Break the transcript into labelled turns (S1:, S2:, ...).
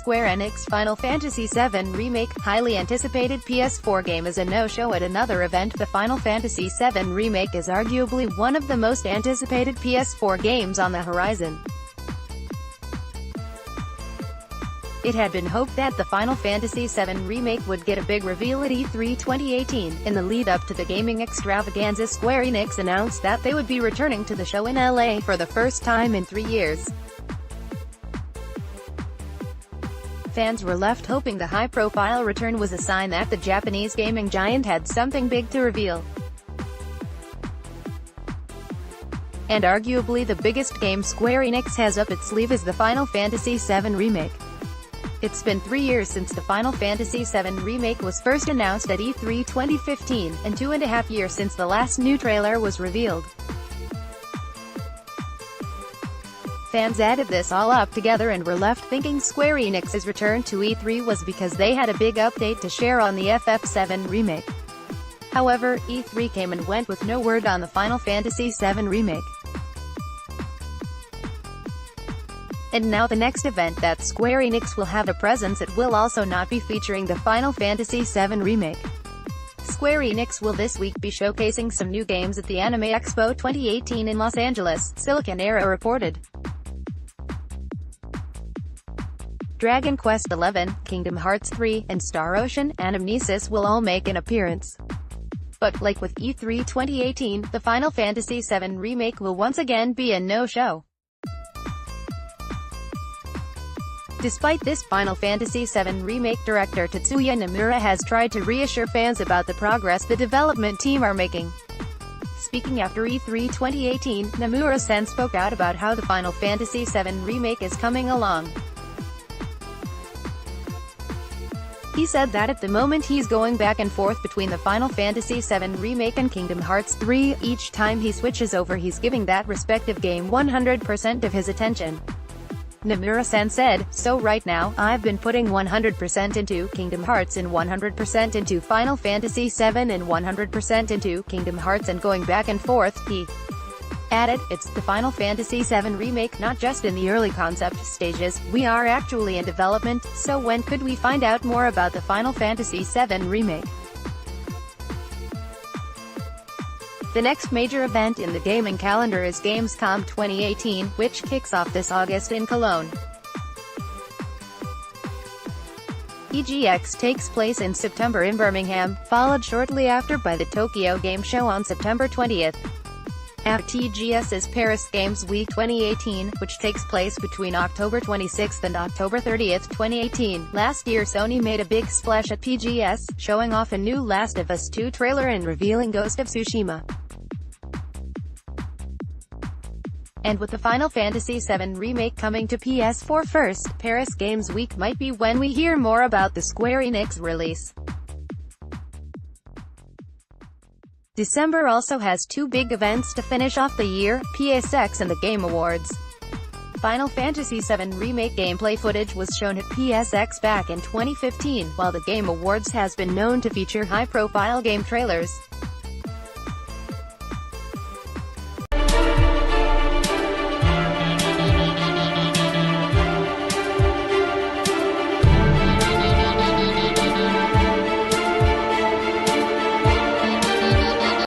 S1: Square Enix Final Fantasy VII Remake, highly anticipated PS4 game is a no-show at another event. The Final Fantasy VII Remake is arguably one of the most anticipated PS4 games on the horizon. It had been hoped that the Final Fantasy VII Remake would get a big reveal at E3 2018. In the lead-up to the gaming extravaganza, Square Enix announced that they would be returning to the show in LA for the first time in 3 years. Fans were left hoping the high-profile return was a sign that the Japanese gaming giant had something big to reveal. And arguably the biggest game Square Enix has up its sleeve is the Final Fantasy VII Remake. It's been 3 years since the Final Fantasy VII Remake was first announced at E3 2015, and 2.5 years since the last new trailer was revealed. Fans added this all up together and were left thinking Square Enix's return to E3 was because they had a big update to share on the FF7 Remake. However, E3 came and went with no word on the Final Fantasy VII Remake. And now the next event that Square Enix will have a presence at will also not be featuring the Final Fantasy VII Remake. Square Enix will this week be showcasing some new games at the Anime Expo 2018 in Los Angeles, Silicon Era reported. Dragon Quest XI, Kingdom Hearts 3, and Star Ocean: Anamnesis will all make an appearance. But, like with E3 2018, the Final Fantasy VII Remake will once again be a no-show. Despite this, Final Fantasy VII Remake director Tetsuya Nomura has tried to reassure fans about the progress the development team are making. Speaking after E3 2018, Nomura-san spoke out about how the Final Fantasy VII Remake is coming along. He said that at the moment he's going back and forth between the Final Fantasy VII Remake and Kingdom Hearts 3, each time he switches over he's giving that respective game 100% of his attention. Nomura-san said, "So right now, I've been putting 100% into Kingdom Hearts and 100% into Final Fantasy VII and 100% into Kingdom Hearts and going back and forth." He added, "It's the Final Fantasy VII Remake, not just in the early concept stages, we are actually in development, so when could we find out more about the Final Fantasy VII Remake?" The next major event in the gaming calendar is Gamescom 2018, which kicks off this August in Cologne. EGX takes place in September in Birmingham, followed shortly after by the Tokyo Game Show on September 20th. TGS is Paris Games Week 2018, which takes place between October 26th and October 30th, 2018. Last year Sony made a big splash at PGS, showing off a new Last of Us 2 trailer and revealing Ghost of Tsushima. And with the Final Fantasy VII Remake coming to PS4 first, Paris Games Week might be when we hear more about the Square Enix release. December also has two big events to finish off the year, PSX and the Game Awards. Final Fantasy VII Remake gameplay footage was shown at PSX back in 2015, while the Game Awards has been known to feature high-profile game trailers.